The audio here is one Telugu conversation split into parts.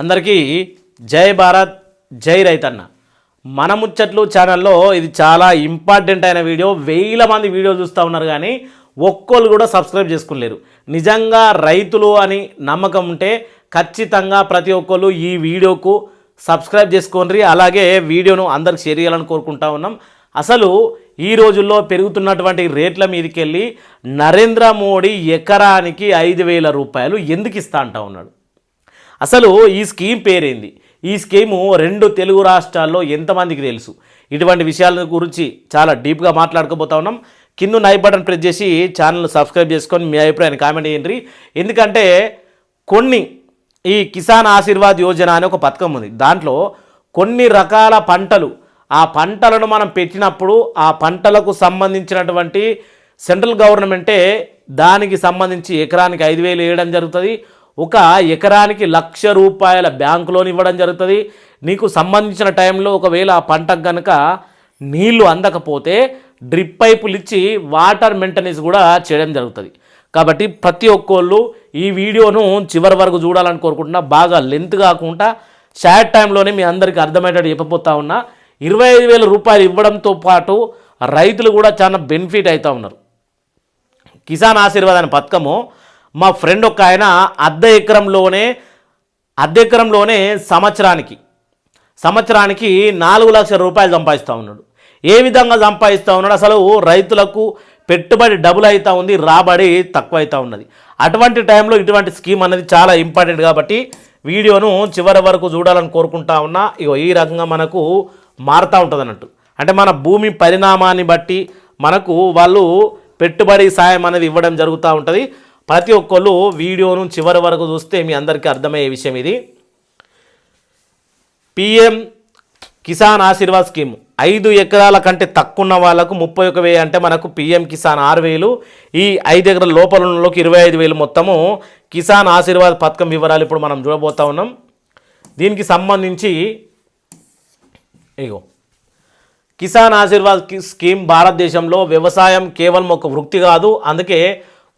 అందరికీ జై భారత్ జై రైతన్న. మన ముచ్చట్లు ఛానల్లో ఇది చాలా ఇంపార్టెంట్ అయిన వీడియో. వేల మంది వీడియో చూస్తూ ఉన్నారు కానీ ఒక్కళ్ళు కూడా సబ్స్క్రైబ్ చేసుకోలేరు. నిజంగా రైతులు అని నమ్మకం ఉంటే ఖచ్చితంగా ప్రతి ఒక్కళ్ళు ఈ వీడియోకు సబ్స్క్రైబ్ చేసుకోండి. అలాగే వీడియోను అందరికి షేర్ చేయాలని కోరుకుంటా ఉన్నాం. అసలు ఈ రోజుల్లో పెరుగుతున్నటువంటి రేట్ల మీదకి వెళ్ళి నరేంద్ర మోడీ ఎకరానికి 5,000 రూపాయలు ఎందుకు ఇస్తా అంటా ఉన్నాడు? అసలు ఈ స్కీమ్ పేరేంది? ఈ స్కీము 2 తెలుగు రాష్ట్రాల్లో ఎంతమందికి తెలుసు? ఇటువంటి విషయాల గురించి చాలా డీప్గా మాట్లాడుకోబోతా ఉన్నాం. కింద లైక్ బటన్ ప్రెస్ చేసి ఛానల్ సబ్స్క్రైబ్ చేసుకొని మీ అభిప్రాయాన్ని కామెంట్ చేయండి. ఎందుకంటే కొన్ని ఈ కిసాన్ ఆశీర్వాద్ యోజన అనే ఒక పథకం ఉంది. దాంట్లో కొన్ని రకాల పంటలు, ఆ పంటలను మనం పెట్టినప్పుడు ఆ పంటలకు సంబంధించినటువంటి సెంట్రల్ గవర్నమెంటే దానికి సంబంధించి ఎకరానికి 5,000 వేయడం జరుగుతుంది. ఒక ఎకరానికి 1,00,000 రూపాయల బ్యాంకు లోన్ ఇవ్వడం జరుగుతుంది. నీకు సంబంధించిన టైంలో ఒకవేళ ఆ పంటకు కనుక నీళ్లు అందకపోతే డ్రిప్ పైపులు ఇచ్చి వాటర్ మెయింటెనెన్స్ కూడా చేయడం జరుగుతుంది. కాబట్టి ప్రతి ఒక్కళ్ళు ఈ వీడియోను చివరి వరకు చూడాలని కోరుకుంటున్నా. బాగా లెంత్ కాకుండా షార్ట్ టైంలోనే మీ అందరికీ అర్థమయ్యేటట్టు చెప్పబోతా ఉన్నా. 25,000 రూపాయలు ఇవ్వడంతో పాటు రైతులు కూడా చాలా బెనిఫిట్ అవుతూ ఉన్నారు. కిసాన్ ఆశీర్వాద్ అనే పథకము మా ఫ్రెండ్ ఒక ఆయన అర్ధ ఎకరంలోనే సంవత్సరానికి 4 లక్షల రూపాయలు సంపాదిస్తూ ఉన్నాడు. ఏ విధంగా సంపాదిస్తూ ఉన్నాడు? అసలు రైతులకు పెట్టుబడి డబుల్ అవుతూ ఉంది, రాబడి తక్కువ అవుతూ ఉన్నది. అటువంటి టైంలో ఇటువంటి స్కీమ్ అనేది చాలా ఇంపార్టెంట్. కాబట్టి వీడియోను చివరి వరకు చూడాలని కోరుకుంటా ఉన్నా. ఈ రకంగా మనకు మారుతూ ఉంటుంది అన్నట్టు. అంటే మన భూమి పరిణామాన్ని బట్టి మనకు వాళ్ళు పెట్టుబడి సాయం అనేది ఇవ్వడం జరుగుతూ ఉంటుంది. ప్రతి ఒక్కళ్ళు వీడియోను చివరి వరకు చూస్తే మీ అందరికీ అర్థమయ్యే విషయం ఇది. పిఎం కిసాన్ ఆశీర్వాద్ స్కీమ్ 5 ఎకరాల కంటే తక్కువ ఉన్న వాళ్ళకు 31,000 అంటే మనకు పిఎం కిసాన్ 6,000. ఈ 5 ఎకరాల లోపల ఉన్నోళ్ళకి 25,000 మొత్తము కిసాన్ ఆశీర్వాద్ పథకం వివరాలు ఇప్పుడు మనం చూడబోతా ఉన్నాం. దీనికి సంబంధించి కిసాన్ ఆశీర్వాద్ స్కీమ్ భారతదేశంలో వ్యవసాయం కేవలం ఒక వృత్తి కాదు. అందుకే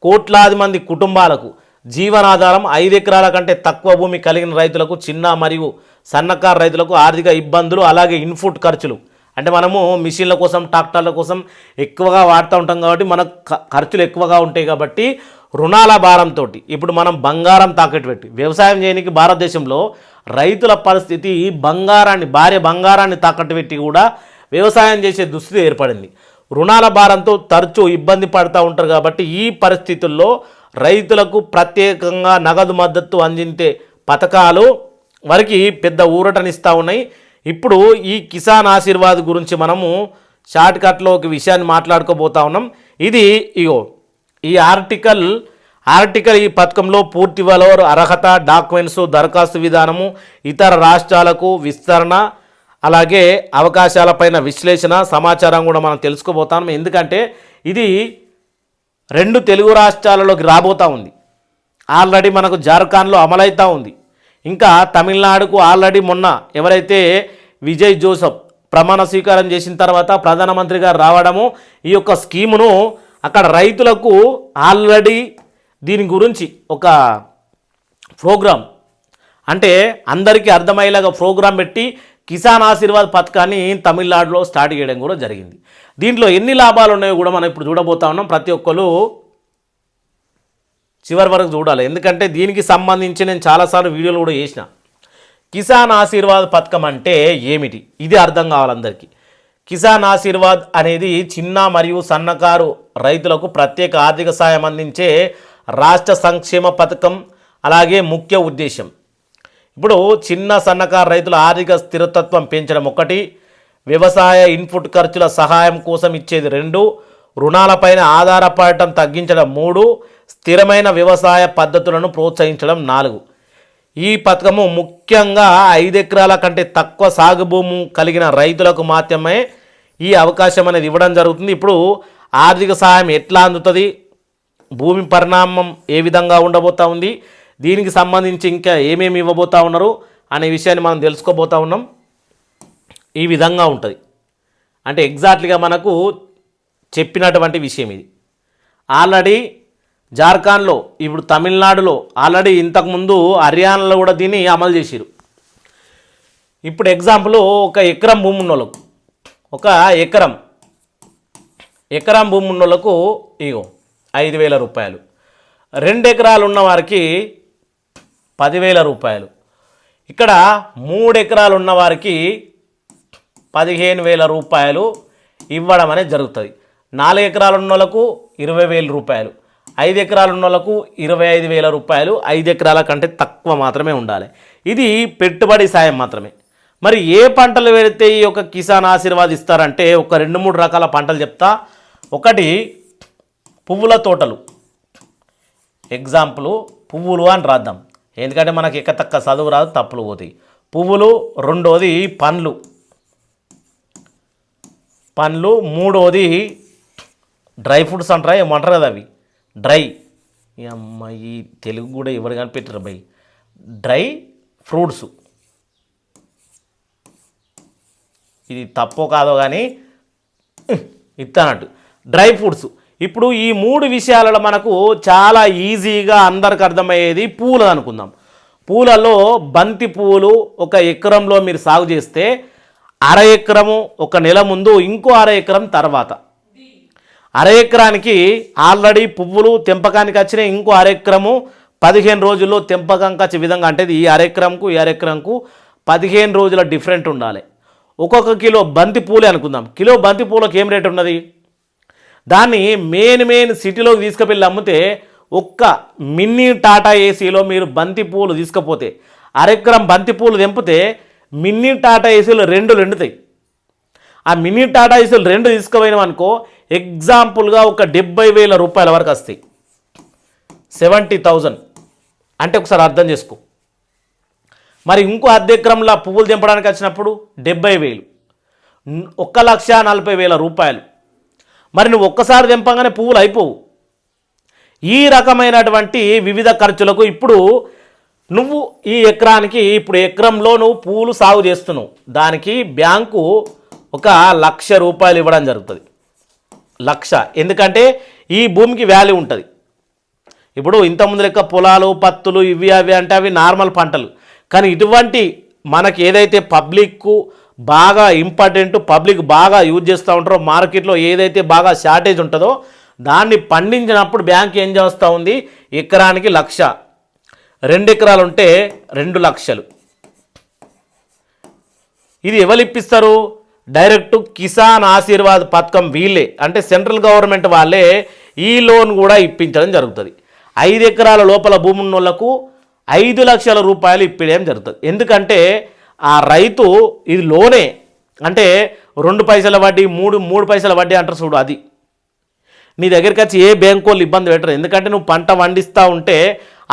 కోట్లాది మంది కుటుంబాలకు జీవనాధారం. 5 ఎకరాల కంటే తక్కువ భూమి కలిగిన రైతులకు, చిన్న మరియు సన్నకారు రైతులకు ఆర్థిక ఇబ్బందులు, అలాగే ఇన్పుట్ ఖర్చులు అంటే మనము మిషన్ల కోసం, ట్రాక్టర్ల కోసం ఎక్కువగా వాడుతూ ఉంటాం కాబట్టి మనకు ఖర్చులు ఎక్కువగా ఉంటాయి. కాబట్టి రుణాల భారంతో ఇప్పుడు మనం బంగారం తాకట్టు పెట్టి వ్యవసాయం చేయడానికి భారతదేశంలో రైతుల పరిస్థితి భార్య బంగారాన్ని తాకట్టు పెట్టి కూడా వ్యవసాయం చేసే దుస్థితి ఏర్పడింది. రుణాల భారంతో తరచూ ఇబ్బంది పడుతూ ఉంటారు. కాబట్టి ఈ పరిస్థితుల్లో రైతులకు ప్రత్యేకంగా నగదు మద్దతు అందించే పథకాలు వారికి పెద్ద ఊరటనిస్తూ ఉన్నాయి. ఇప్పుడు ఈ కిసాన్ ఆశీర్వాద్ గురించి మనము షార్ట్ కట్లో ఒక విషయాన్ని మాట్లాడుకోబోతా ఉన్నాం. ఇది ఈ ఆర్టికల్ ఈ పథకంలో పూర్తి వలవరు, అర్హత, డాక్యుమెంట్స్, దరఖాస్తు విధానము, ఇతర రాష్ట్రాలకు విస్తరణ, అలాగే అవకాశాలపైన విశ్లేషణ, సమాచారం కూడా మనం తెలుసుకోబోతాం. ఎందుకంటే ఇది 2 తెలుగు రాష్ట్రాలలోకి రాబోతూ ఉంది. ఆల్రెడీ మనకు జార్ఖండ్లో అమలవుతూ ఉంది. ఇంకా తమిళనాడుకు ఆల్రెడీ మొన్న ఎవరైతే విజయ్ జోసెఫ్ ప్రమాణ స్వీకారం చేసిన తర్వాత ప్రధానమంత్రిగా రావడము, ఈ యొక్క స్కీమును అక్కడ రైతులకు ఆల్రెడీ దీని గురించి ఒక ప్రోగ్రాం, అంటే అందరికీ అర్థమయ్యేలాగా ప్రోగ్రాం పెట్టి కిసాన్ ఆశీర్వాద్ పథకాన్ని తమిళనాడులో స్టార్ట్ చేయడం కూడా జరిగింది. దీంట్లో ఎన్ని లాభాలు ఉన్నాయో కూడా మనం ఇప్పుడు చూడబోతా ఉన్నాం. ప్రతి ఒక్కరు చివరి వరకు చూడాలి. ఎందుకంటే దీనికి సంబంధించి నేను చాలాసార్లు వీడియోలు కూడా చేసిన. కిసాన్ ఆశీర్వాద్ పథకం అంటే ఏమిటి ఇది అర్థం కావాలందరికీ. కిసాన్ ఆశీర్వాద్ అనేది చిన్న మరియు సన్నకారు రైతులకు ప్రత్యేక ఆర్థిక సాయం అందించే రాష్ట్ర సంక్షేమ పథకం. అలాగే ముఖ్య ఉద్దేశం ఇప్పుడు చిన్న సన్నకారు రైతుల ఆర్థిక స్థిరత్వం పెంచడం 1, వ్యవసాయ ఇన్పుట్ ఖర్చుల సహాయం కోసం ఇచ్చేది 2, రుణాలపైన ఆధారపడటం తగ్గించడం 3, స్థిరమైన వ్యవసాయ పద్ధతులను ప్రోత్సహించడం 4. ఈ పథకము ముఖ్యంగా 5 ఎకరాల కంటే తక్కువ సాగు భూమి కలిగిన రైతులకు మాత్రమే ఈ అవకాశం అనేది ఇవ్వడం జరుగుతుంది. ఇప్పుడు ఆర్థిక సహాయం ఎట్లా అందుతుంది, భూమి పరిణామం ఏ విధంగా ఉండబోతూ ఉంది, దీనికి సంబంధించి ఇంకా ఏమేమి ఇవ్వబోతూ ఉన్నారు అనే విషయాన్ని మనం తెలుసుకోబోతూ ఉన్నాం. ఈ విధంగా ఉంటుంది. అంటే ఎగ్జాక్ట్లీగా మనకు చెప్పినటువంటి విషయం ఇది. ఆల్రెడీ జార్ఖండ్లో, ఇప్పుడు తమిళనాడులో, ఆల్రెడీ ఇంతకుముందు హర్యానాలో కూడా దీన్ని అమలు చేసిరు. ఇప్పుడు ఎగ్జాంపుల్ ఒక ఎకరం భూమి ఉన్నోళ్ళకు ఒక ఎకరం భూమి ఉన్నోళ్ళకు ఇగో 5,000 రూపాయలు, 2 ఎకరాలు ఉన్న వారికి 10,000 రూపాయలు, ఇక్కడ 3 ఎకరాలు ఉన్న వారికి 15,000 రూపాయలు ఇవ్వడం అనేది జరుగుతుంది. 4 ఎకరాలు ఉన్న వాళ్ళకు 20,000 రూపాయలు, 5 ఎకరాలు ఉన్న వాళ్ళకు 25,000 రూపాయలు, 5 ఎకరాల కంటే తక్కువ మాత్రమే ఉండాలి. ఇది పెట్టుబడి సాయం మాత్రమే. మరి ఏ పంటలు పెడితే ఈ యొక్క కిసాన్ ఆశీర్వాద్ ఇస్తారంటే ఒక 2-3 రకాల పంటలు చెప్తా. ఒకటి పువ్వుల తోటలు, ఎగ్జాంపుల్ పువ్వులు అని రాద్దాం, ఎందుకంటే మనకి ఎక్కతక్క చదువు రాదు, తప్పులు పోతాయి. పువ్వులు. రెండోది పండ్లు. మూడోది డ్రై ఫ్రూట్స్ అంటారా ఏమంటారు కదా, అవి డ్రై. అమ్మాయి తెలుగు కూడా ఎవరు కనిపెట్టారు బై, డ్రై ఫ్రూట్స్. ఇది తప్పో కాదో కానీ ఇస్తానట్టు డ్రై ఫ్రూట్స్. ఇప్పుడు ఈ 3 విషయాలలో మనకు చాలా ఈజీగా అందరికి అర్థమయ్యేది పూలు అనుకుందాం. పూలలో బంతి పువ్వులు ఒక ఎకరంలో మీరు సాగు చేస్తే 1/2 ఎకరము ఒక నెల ముందు, ఇంకో 1/2 ఎకరం తర్వాత. 1/2 ఎకరానికి ఆల్రెడీ పువ్వులు తెంపకానికి వచ్చినాయి, ఇంకో 1/2 ఎకరము 15 రోజుల్లో తెంపకానికి వచ్చే విధంగా. అంటే ఈ 1/2 ఎకరంకు ఈ 1/2 ఎకరంకు 15 రోజుల డిఫరెంట్ ఉండాలి. ఒక్కొక్క కిలో బంతి పూలే అనుకుందాం. కిలో బంతి పూలకు ఏం రేటు ఉన్నది? దాన్ని మెయిన్ సిటీలోకి తీసుకువెళ్ళి అమ్మితే ఒక్క మినీ టాటా ఏసీలో మీరు బంతి పూలు తీసుకపోతే 1/2 ఎకరం బంతి పూలు తెంపితే మినీ టాటా ఏసీలు 2 ఎండుతాయి. ఆ మినీ టాటా ఏసీలు 2 తీసుకుపోయినాం అనుకో, ఎగ్జాంపుల్గా ఒక 70,000 రూపాయల వరకు వస్తాయి. 70,000 అంటే ఒకసారి అర్థం చేసుకో. మరి ఇంకో 1/2 ఎకరంలో పువ్వులు తెంపడానికి వచ్చినప్పుడు 70,000, 1,40,000 రూపాయలు. మరి నువ్వు ఒక్కసారి తెంపగానే పువ్వులు అయిపోవు. ఈ రకమైనటువంటి వివిధ ఖర్చులకు ఇప్పుడు నువ్వు ఈ ఎకరానికి, ఇప్పుడు ఎకరంలో నువ్వు పువ్వులు సాగు చేస్తున్నావు, దానికి బ్యాంకు 1,00,000 రూపాయలు ఇవ్వడం జరుగుతుంది. 1,00,000. ఎందుకంటే ఈ భూమికి వాల్యూ ఉంటుంది. ఇప్పుడు ఇంతకుముందు లెక్క పొలాలు, పత్తులు, ఇవి అవి అంటే అవి నార్మల్ పంటలు. కానీ ఇటువంటి మనకి ఏదైతే పబ్లిక్కు బాగా ఇంపార్టెంట్, పబ్లిక్ బాగా యూజ్ చేస్తూ ఉంటారో, మార్కెట్లో ఏదైతే బాగా షార్టేజ్ ఉంటుందో దాన్ని పండించినప్పుడు బ్యాంక్ ఏం చేస్తూ ఉంది, ఎకరానికి 1,00,000, 2 ఎకరాలు ఉంటే 2,00,000. ఇది ఎవరు ఇప్పిస్తారు? డైరెక్ట్ కిసాన్ ఆశీర్వాద్ పథకం వీళ్ళే, అంటే సెంట్రల్ గవర్నమెంట్ వాళ్ళే ఈ లోన్ కూడా ఇప్పించడం జరుగుతుంది. 5 ఎకరాల లోపల భూమి ఉన్న వాళ్ళకు 5,00,000 రూపాయలు ఇప్పించడం జరుగుతుంది. ఎందుకంటే ఆ రైతు ఇది లోనే, అంటే 2 పైసల వడ్డీ, 3 పైసల వడ్డీ అంటారు చూడు, అది నీ దగ్గరికి వచ్చి ఏ బ్యాంకు వాళ్ళు ఇబ్బంది పెట్టరు. ఎందుకంటే నువ్వు పంట పండిస్తూ ఉంటే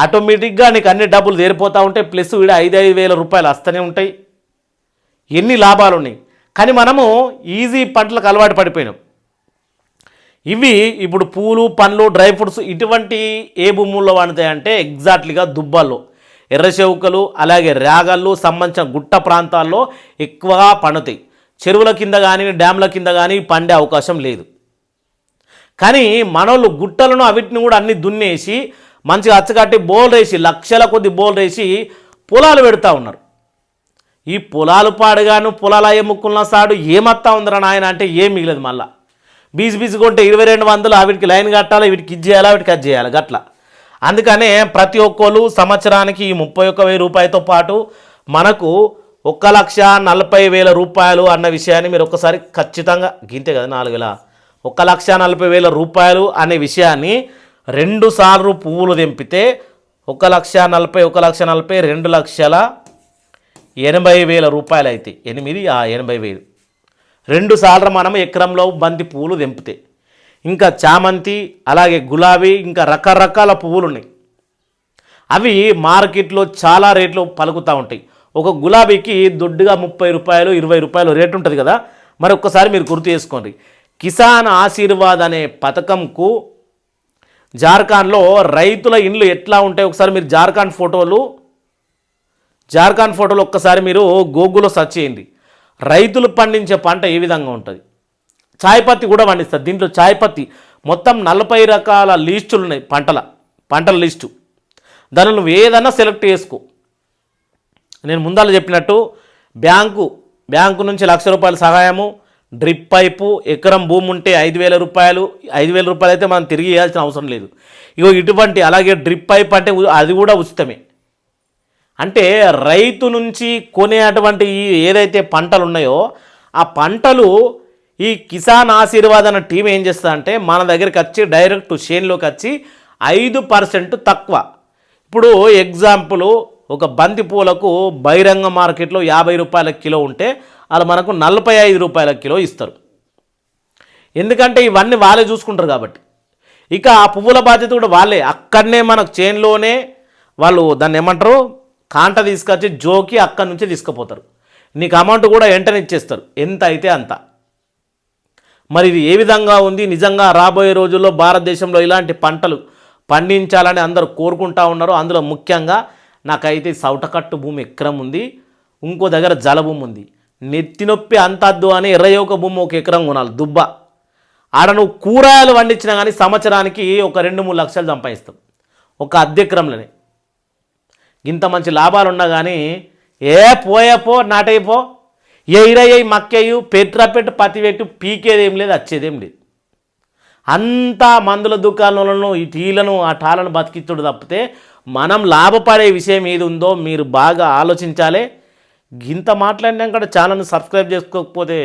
ఆటోమేటిక్గా నీకు అన్ని డబ్బులు తీరిపోతూ ఉంటాయి, ప్లస్ వీడ 5,000 రూపాయలు వస్తూనే ఉంటాయి. ఎన్ని లాభాలు ఉన్నాయి. కానీ మనము ఈజీ పంటలకు అలవాటు పడిపోయినాం. ఇవి ఇప్పుడు పూలు, పండ్లు, డ్రై ఫ్రూట్స్ ఇటువంటి ఏ భూముల్లో పండుతాయంటే ఎగ్జాక్ట్లీగా దుబ్బల్లో, ఎర్రచెవుకలు, అలాగే రాగళ్ళు సంబంధించిన గుట్ట ప్రాంతాల్లో ఎక్కువగా పండుతాయి. చెరువుల కింద కానీ డ్యామ్ల కింద కానీ పండే అవకాశం లేదు. కానీ మనోళ్ళు గుట్టలను అవిటిని కూడా అన్ని దున్నేసి మంచిగా అచ్చగట్టి బోల్ వేసి, లక్షల కొద్ది బోల్ వేసి పొలాలు పెడతా ఉన్నారు. ఈ పొలాలు పాడుగాను, పొలాలు అయ్యే ముక్కున్న సాడు ఏమత్తా ఉందిరా నాయన అంటే ఏం మిగిలేదు. మళ్ళీ బీజీ కొంటే 2,200 వీటికి లైన్ కట్టాలి, వీటికి ఇది చేయాలి, వీటికి అది చేయాలి, గట్ల. అందుకనే ప్రతి ఒక్కరు సంవత్సరానికి ఈ 31,000 రూపాయలతో పాటు మనకు 1,40,000 రూపాయలు అన్న విషయాన్ని మీరు ఒక్కసారి ఖచ్చితంగా గింతే కదా 4,000, 1,40,000 రూపాయలు అనే విషయాన్ని 2 సార్లు పువ్వులు తెంపితే 1,40,000, 1,40,000, 2,80,000 రూపాయలు అయితే 80,000. 2 సార్లు మనం ఎకరంలో బంతి పువ్వులు తెంపితే. ఇంకా చామంతి, అలాగే గులాబీ, ఇంకా రకరకాల పువ్వులు ఉన్నాయి. అవి మార్కెట్లో చాలా రేట్లు పలుకుతూ ఉంటాయి. ఒక గులాబీకి దొడ్డుగా 30 రూపాయలు, 20 రూపాయలు రేటు ఉంటుంది కదా. మరి ఒక్కసారి మీరు గుర్తు చేసుకోండి, కిసాన్ ఆశీర్వాద్ అనే పథకంకు జార్ఖండ్లో రైతుల ఇండ్లు ఎట్లా ఉంటాయి ఒకసారి మీరు జార్ఖండ్ ఫోటోలు ఒక్కసారి మీరు గూగుల్లో సెర్చ్ చేయండి. రైతులు పండించే పంట ఏ విధంగా ఉంటుంది. చాయ్ పత్తి కూడా పండిస్తారు. దీంట్లో చాయ్ పత్తి మొత్తం 40 రకాల లిస్టులు ఉన్నాయి, పంటల లిస్టు. దాన్ని నువ్వు ఏదన్నా సెలెక్ట్ చేసుకో. నేను ముందాల చెప్పినట్టు బ్యాంకు నుంచి ₹1,00,000 సహాయము, డ్రిప్ పైపు, ఎకరం భూమి ఉంటే ₹5,000, ₹5,000 అయితే మనం తిరిగి ఇవ్వాల్సిన అవసరం లేదు. ఇగో ఇటువంటి, అలాగే డ్రిప్ పైప్ అంటే అది కూడా ఉచితమే. అంటే రైతు నుంచి కొనేటువంటి ఏదైతే పంటలు ఉన్నాయో ఆ పంటలు ఈ కిసాన్ ఆశీర్వాద్ అన్న టీం ఏం చేస్తా అంటే మన దగ్గరికి వచ్చి డైరెక్ట్ చేనులోకి వచ్చి 5% తక్కువ. ఇప్పుడు ఎగ్జాంపుల్, ఒక బంతి పూలకు బహిరంగ మార్కెట్లో ₹50 కిలో ఉంటే వాళ్ళు మనకు ₹45 కిలో ఇస్తారు. ఎందుకంటే ఇవన్నీ వాళ్ళే చూసుకుంటారు కాబట్టి. ఇక ఆ పువ్వుల బాధ్యత కూడా వాళ్ళే. అక్కడనే మనకు చేనులోనే వాళ్ళు దాన్ని ఏమంటారు, కాంట తీసుకొచ్చి జోకి అక్కడి నుంచి తీసుకుపోతారు. నీకు అమౌంట్ కూడా వెంటనే ఇచ్చేస్తారు, ఎంత అయితే అంత. మరి ఇది ఏ విధంగా ఉంది? నిజంగా రాబోయే రోజుల్లో భారతదేశంలో ఇలాంటి పంటలు పండించాలని అందరూ కోరుకుంటా ఉన్నారు. అందులో ముఖ్యంగా నాకైతే సౌటకట్టు భూమి ఎకరం ఉంది, ఇంకో దగ్గర జలభూమి ఉంది. నెత్తి నొప్పి అంతద్దు అని 21 భూమి 1 ఎకరం కొనాలి దుబ్బ. ఆడ నువ్వు కూరగాయలు పండించినా కానీ సంవత్సరానికి ఒక 2-3 లక్షలు సంపాదిస్తాం ఒక అద్దె ఎకరంలోనే. ఇంత మంచి లాభాలు ఉన్నా కానీ పో నాటైపో, ఎయిరయ్యి మక్కయ్యు పెట్టి పత్తి పెట్టు, పీకేదేం లేదు, వచ్చేదేం లేదు. అంతా మందుల దుకాణాలను ఈ టీలను ఆ టాలను బతికించుడు తప్పితే మనం లాభపడే విషయం ఏది ఉందో మీరు బాగా ఆలోచించాలి. ఇంత మాట్లాడినాక కూడా ఛానల్ని సబ్స్క్రైబ్ చేసుకోకపోతే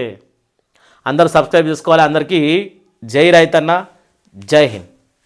అందరూ సబ్స్క్రైబ్ చేసుకోవాలి. అందరికీ జై రైతన్న, జై హింద్.